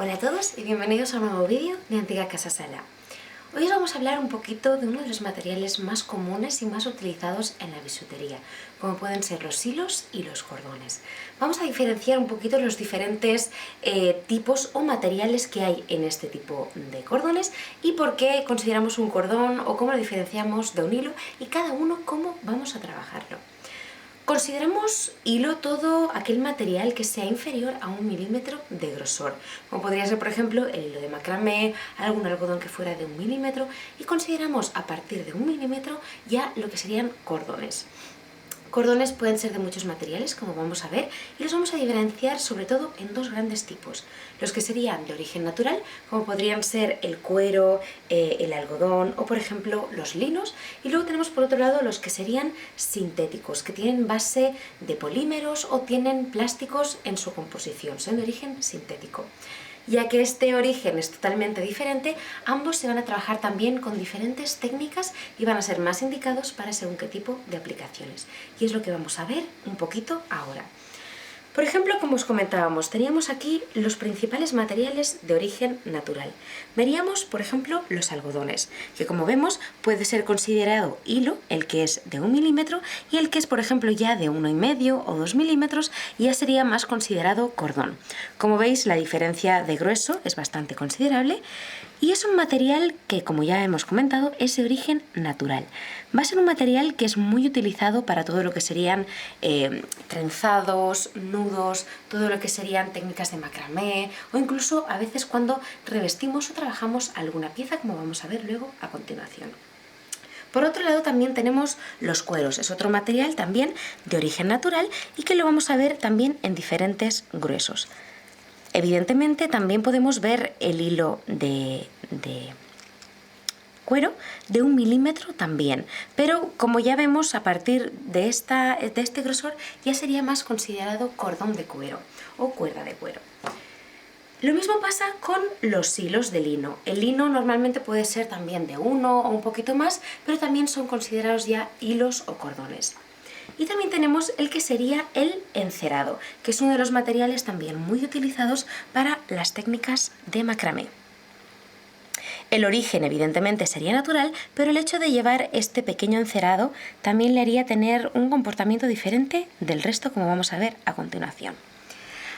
Hola a todos y bienvenidos a un nuevo vídeo de Antigua Casa Sala. Hoy os vamos a hablar un poquito de uno de los materiales más comunes y más utilizados en la bisutería, como pueden ser los hilos y los cordones. Vamos a diferenciar un poquito los diferentes tipos o materiales que hay en este tipo de cordones y por qué consideramos un cordón o cómo lo diferenciamos de un hilo y cada uno cómo vamos a trabajarlo. Consideramos hilo todo aquel material que sea inferior a 1 milímetro de grosor, como podría ser por ejemplo el hilo de macramé, algún algodón que fuera de 1 milímetro, y consideramos a partir de 1 milímetro ya lo que serían cordones. Cordones pueden ser de muchos materiales, como vamos a ver, y los vamos a diferenciar sobre todo en dos grandes tipos. Los que serían de origen natural, como podrían ser el cuero, el algodón o por ejemplo los linos, y luego tenemos por otro lado los que serían sintéticos, que tienen base de polímeros o tienen plásticos en su composición, son de origen sintético. Ya que este origen es totalmente diferente, ambos se van a trabajar también con diferentes técnicas y van a ser más indicados para según qué tipo de aplicaciones. Y es lo que vamos a ver un poquito ahora. Por ejemplo, como os comentábamos, teníamos aquí los principales materiales de origen natural. Veríamos, por ejemplo, los algodones, que como vemos puede ser considerado hilo, el que es de 1 milímetro, y el que es, por ejemplo, ya de 1,5 o 2 milímetros, ya sería más considerado cordón. Como veis, la diferencia de grueso es bastante considerable y es un material que, como ya hemos comentado, es de origen natural. Va a ser un material que es muy utilizado para todo lo que serían trenzados, nudos, todo lo que serían técnicas de macramé o incluso a veces cuando revestimos o trabajamos alguna pieza, como vamos a ver luego a continuación. Por otro lado también tenemos los cueros, es otro material también de origen natural y que lo vamos a ver también en diferentes gruesos. Evidentemente también podemos ver el hilo de cuero de 1 milímetro también, pero como ya vemos a partir de este grosor ya sería más considerado cordón de cuero o cuerda de cuero. Lo mismo pasa con los hilos de lino. El lino normalmente puede ser también de 1 o un poquito más, pero también son considerados ya hilos o cordones. Y también tenemos el que sería el encerado, que es uno de los materiales también muy utilizados para las técnicas de macramé. El origen evidentemente sería natural, pero el hecho de llevar este pequeño encerado también le haría tener un comportamiento diferente del resto, como vamos a ver a continuación.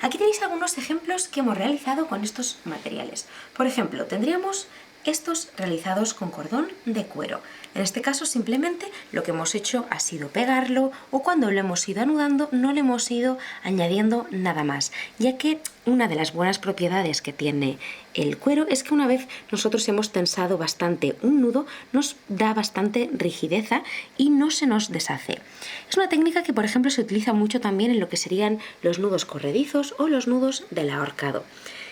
Aquí tenéis algunos ejemplos que hemos realizado con estos materiales. Por ejemplo, tendríamos estos realizados con cordón de cuero. En este caso simplemente lo que hemos hecho ha sido pegarlo o cuando lo hemos ido anudando no le hemos ido añadiendo nada más, ya que una de las buenas propiedades que tiene el cuero es que una vez nosotros hemos tensado bastante un nudo nos da bastante rigidez y no se nos deshace. Es una técnica que por ejemplo se utiliza mucho también en lo que serían los nudos corredizos o los nudos del ahorcado.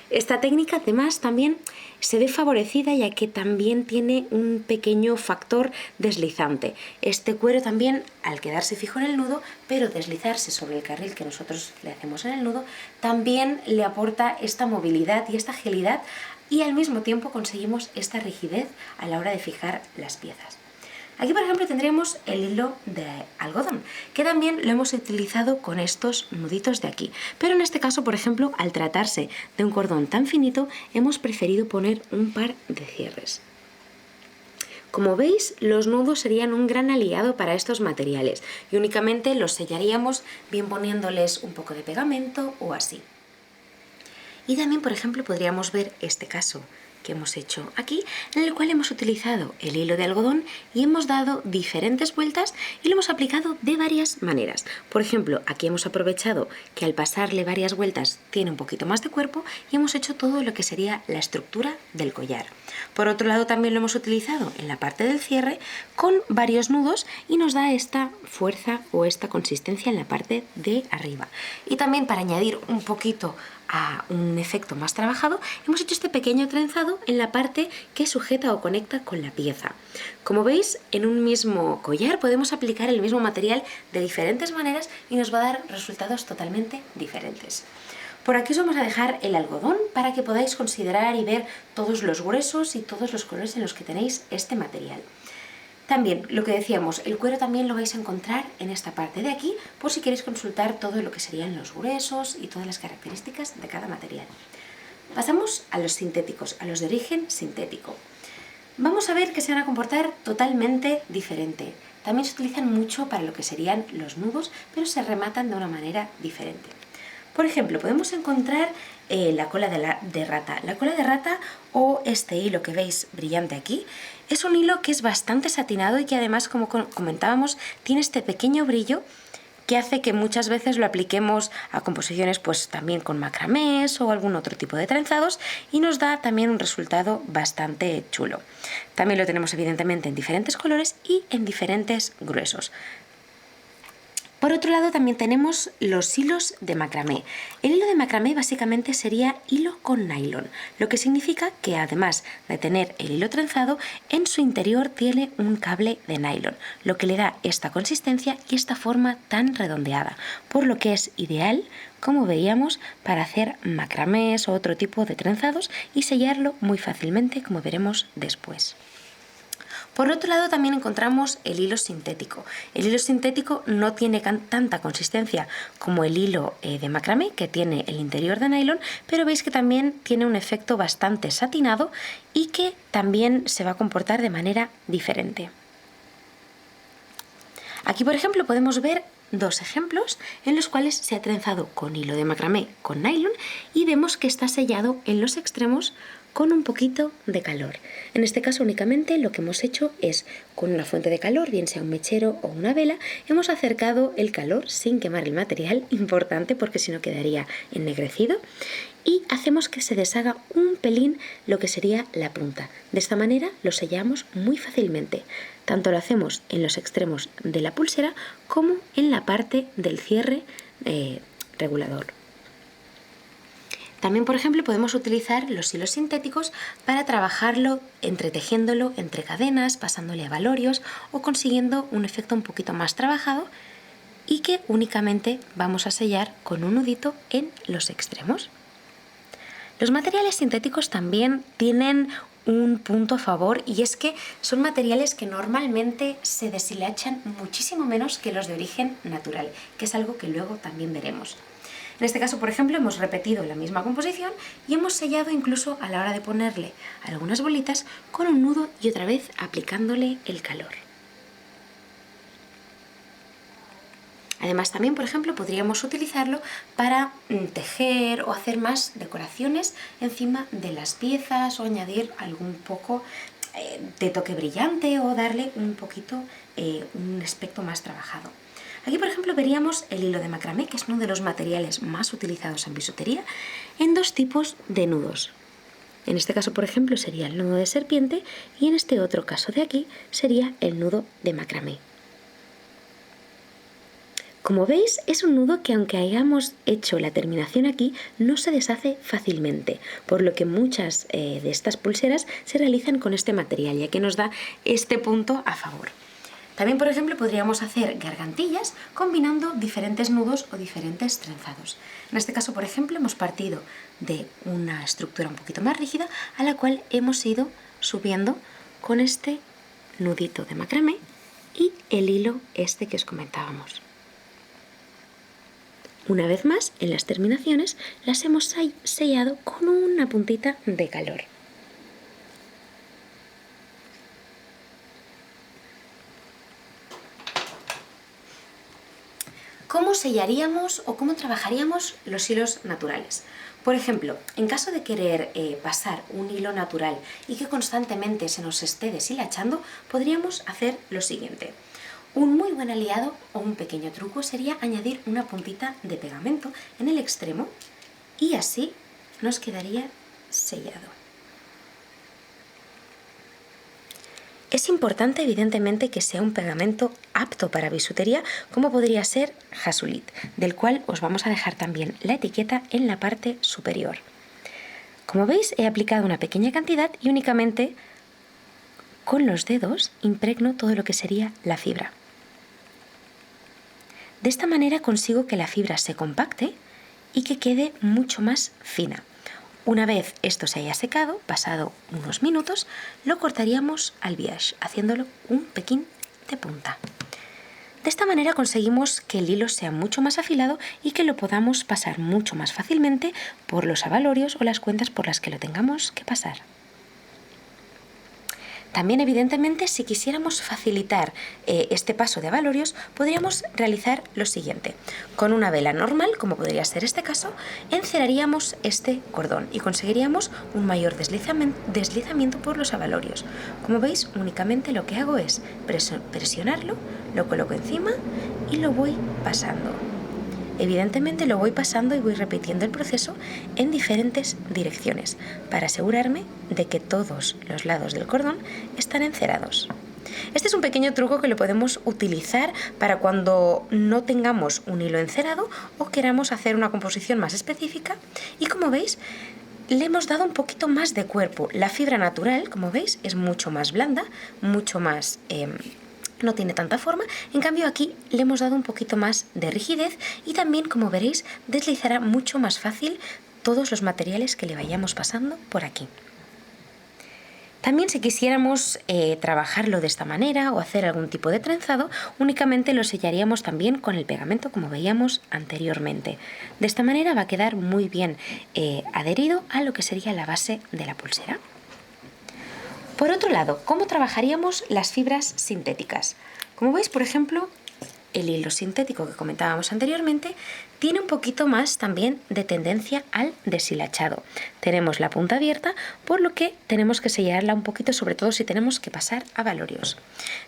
Esta técnica además también se ve favorecida ya que también tiene un pequeño factor deslizante. Este cuero también, al quedarse fijo en el nudo, pero deslizarse sobre el carril que nosotros le hacemos en el nudo, también le aporta esta movilidad y esta agilidad y al mismo tiempo conseguimos esta rigidez a la hora de fijar las piezas. Aquí, por ejemplo, tendríamos el hilo de algodón, que también lo hemos utilizado con estos nuditos de aquí. Pero en este caso, por ejemplo, al tratarse de un cordón tan finito, hemos preferido poner un par de cierres. Como veis, los nudos serían un gran aliado para estos materiales y únicamente los sellaríamos bien poniéndoles un poco de pegamento o así. Y también, por ejemplo, podríamos ver este caso que hemos hecho aquí, en el cual hemos utilizado el hilo de algodón y hemos dado diferentes vueltas y lo hemos aplicado de varias maneras. Por ejemplo, aquí hemos aprovechado que al pasarle varias vueltas tiene un poquito más de cuerpo y hemos hecho todo lo que sería la estructura del collar. Por otro lado, también lo hemos utilizado en la parte del cierre con varios nudos y nos da esta fuerza o esta consistencia en la parte de arriba. Y también para añadir un poquito a un efecto más trabajado, hemos hecho este pequeño trenzado en la parte que sujeta o conecta con la pieza. Como veis, en un mismo collar podemos aplicar el mismo material de diferentes maneras y nos va a dar resultados totalmente diferentes. Por aquí os vamos a dejar el algodón para que podáis considerar y ver todos los gruesos y todos los colores en los que tenéis este material. También, lo que decíamos, el cuero también lo vais a encontrar en esta parte de aquí, por si queréis consultar todo lo que serían los gruesos y todas las características de cada material. Pasamos a los sintéticos, a los de origen sintético. Vamos a ver que se van a comportar totalmente diferente. También se utilizan mucho para lo que serían los nudos, pero se rematan de una manera diferente. Por ejemplo, podemos encontrar la cola de rata. La cola de rata, o este hilo que veis brillante aquí, es un hilo que es bastante satinado y que además, como comentábamos, tiene este pequeño brillo que hace que muchas veces lo apliquemos a composiciones pues también con macramés o algún otro tipo de trenzados y nos da también un resultado bastante chulo. También lo tenemos evidentemente en diferentes colores y en diferentes gruesos. Por otro lado también tenemos los hilos de macramé. El hilo de macramé básicamente sería hilo con nylon, lo que significa que además de tener el hilo trenzado, en su interior tiene un cable de nylon, lo que le da esta consistencia y esta forma tan redondeada, por lo que es ideal, como veíamos, para hacer macramés o otro tipo de trenzados y sellarlo muy fácilmente, como veremos después. Por otro lado también encontramos el hilo sintético. El hilo sintético no tiene tanta consistencia como el hilo de macramé, que tiene el interior de nylon, pero veis que también tiene un efecto bastante satinado y que también se va a comportar de manera diferente. Aquí, por ejemplo, podemos ver dos ejemplos en los cuales se ha trenzado con hilo de macramé con nylon y vemos que está sellado en los extremos con un poquito de calor. En este caso únicamente lo que hemos hecho es, con una fuente de calor, bien sea un mechero o una vela, hemos acercado el calor sin quemar el material, importante porque si no quedaría ennegrecido, y hacemos que se deshaga un pelín lo que sería la punta. De esta manera lo sellamos muy fácilmente. Tanto lo hacemos en los extremos de la pulsera como en la parte del cierre regulador. También, por ejemplo, podemos utilizar los hilos sintéticos para trabajarlo entretejiéndolo entre cadenas, pasándole a valorios o consiguiendo un efecto un poquito más trabajado y que únicamente vamos a sellar con un nudito en los extremos. Los materiales sintéticos también tienen un punto a favor y es que son materiales que normalmente se deshilachan muchísimo menos que los de origen natural, que es algo que luego también veremos. En este caso, por ejemplo, hemos repetido la misma composición y hemos sellado incluso a la hora de ponerle algunas bolitas con un nudo y otra vez aplicándole el calor. Además, también, por ejemplo, podríamos utilizarlo para tejer o hacer más decoraciones encima de las piezas o añadir algún poco de toque brillante o darle un poquito un aspecto más trabajado. Aquí, por ejemplo, veríamos el hilo de macramé, que es uno de los materiales más utilizados en bisutería, en dos tipos de nudos. En este caso, por ejemplo, sería el nudo de serpiente y en este otro caso de aquí sería el nudo de macramé. Como veis, es un nudo que aunque hayamos hecho la terminación aquí, no se deshace fácilmente, por lo que muchas de estas pulseras se realizan con este material, ya que nos da este punto a favor. También, por ejemplo, podríamos hacer gargantillas combinando diferentes nudos o diferentes trenzados. En este caso, por ejemplo, hemos partido de una estructura un poquito más rígida a la cual hemos ido subiendo con este nudito de macramé y el hilo este que os comentábamos. Una vez más, en las terminaciones las hemos sellado con una puntita de calor. ¿Cómo sellaríamos o cómo trabajaríamos los hilos naturales? Por ejemplo, en caso de querer pasar un hilo natural y que constantemente se nos esté deshilachando, podríamos hacer lo siguiente. Un muy buen aliado o un pequeño truco sería añadir una puntita de pegamento en el extremo y así nos quedaría sellado. Es importante, evidentemente, que sea un pegamento apto para bisutería, como podría ser Hazulit, del cual os vamos a dejar también la etiqueta en la parte superior. Como veis, he aplicado una pequeña cantidad y únicamente con los dedos impregno todo lo que sería la fibra. De esta manera consigo que la fibra se compacte y que quede mucho más fina. Una vez esto se haya secado, pasado unos minutos, lo cortaríamos al biache, haciéndolo un pequín de punta. De esta manera conseguimos que el hilo sea mucho más afilado y que lo podamos pasar mucho más fácilmente por los abalorios o las cuentas por las que lo tengamos que pasar. También, evidentemente, si quisiéramos facilitar este paso de abalorios, podríamos realizar lo siguiente. Con una vela normal, como podría ser este caso, enceraríamos este cordón y conseguiríamos un mayor deslizamiento por los abalorios. Como veis, únicamente lo que hago es presionarlo, lo coloco encima y lo voy pasando. Evidentemente lo voy pasando y voy repitiendo el proceso en diferentes direcciones para asegurarme de que todos los lados del cordón están encerados. Este es un pequeño truco que lo podemos utilizar para cuando no tengamos un hilo encerado o queramos hacer una composición más específica y, como veis, le hemos dado un poquito más de cuerpo. La fibra natural, como veis, es mucho más blanda, mucho más... no tiene tanta forma, en cambio aquí le hemos dado un poquito más de rigidez y también, como veréis, deslizará mucho más fácil todos los materiales que le vayamos pasando por aquí. También, si quisiéramos trabajarlo de esta manera o hacer algún tipo de trenzado, únicamente lo sellaríamos también con el pegamento, como veíamos anteriormente. De esta manera va a quedar muy bien adherido a lo que sería la base de la pulsera. Por otro lado, ¿cómo trabajaríamos las fibras sintéticas? Como veis, por ejemplo, el hilo sintético que comentábamos anteriormente tiene un poquito más también de tendencia al deshilachado. Tenemos la punta abierta, por lo que tenemos que sellarla un poquito, sobre todo si tenemos que pasar abalorios.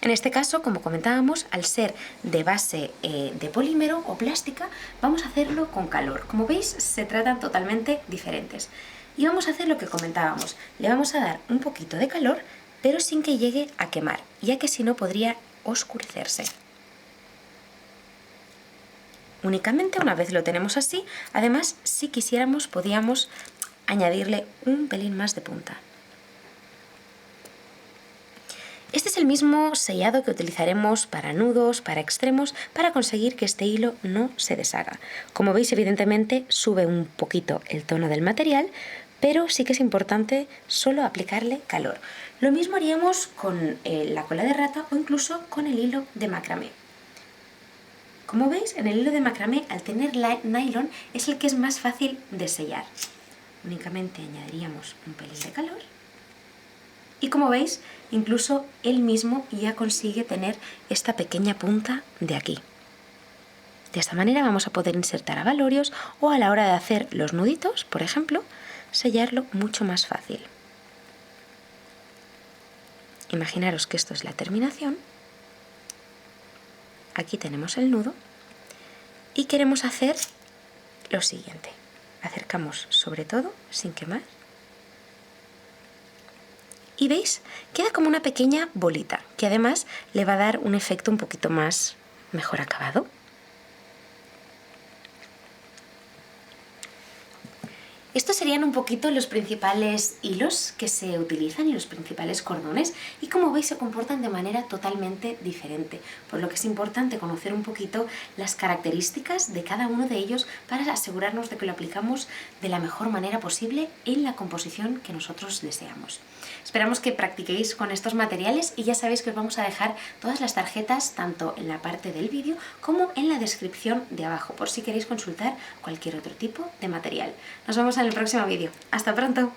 En este caso, como comentábamos, al ser de base de polímero o plástica, vamos a hacerlo con calor. Como veis, se tratan totalmente diferentes. Y vamos a hacer lo que comentábamos, le vamos a dar un poquito de calor, pero sin que llegue a quemar, ya que si no podría oscurecerse. Únicamente una vez lo tenemos así, además, si quisiéramos, podíamos añadirle un pelín más de punta. Este es el mismo sellado que utilizaremos para nudos, para extremos, para conseguir que este hilo no se deshaga. Como veis, evidentemente sube un poquito el tono del material, pero sí que es importante solo aplicarle calor. Lo mismo haríamos con la cola de rata o incluso con el hilo de macramé. Como veis, en el hilo de macramé, al tener nylon, es el que es más fácil de sellar. Únicamente añadiríamos un pelín de calor. Y como veis, incluso él mismo ya consigue tener esta pequeña punta de aquí. De esta manera vamos a poder insertar abalorios o, a la hora de hacer los nuditos, por ejemplo, sellarlo mucho más fácil. Imaginaros que esto es la terminación. Aquí tenemos el nudo y queremos hacer lo siguiente. Acercamos sobre todo sin quemar. Y veis, queda como una pequeña bolita, que además le va a dar un efecto un poquito más mejor acabado. Estos serían un poquito los principales hilos que se utilizan y los principales cordones, y como veis se comportan de manera totalmente diferente, por lo que es importante conocer un poquito las características de cada uno de ellos para asegurarnos de que lo aplicamos de la mejor manera posible en la composición que nosotros deseamos. Esperamos que practiquéis con estos materiales y ya sabéis que os vamos a dejar todas las tarjetas tanto en la parte del vídeo como en la descripción de abajo, por si queréis consultar cualquier otro tipo de material. Nos vemos en el próximo vídeo. ¡Hasta pronto!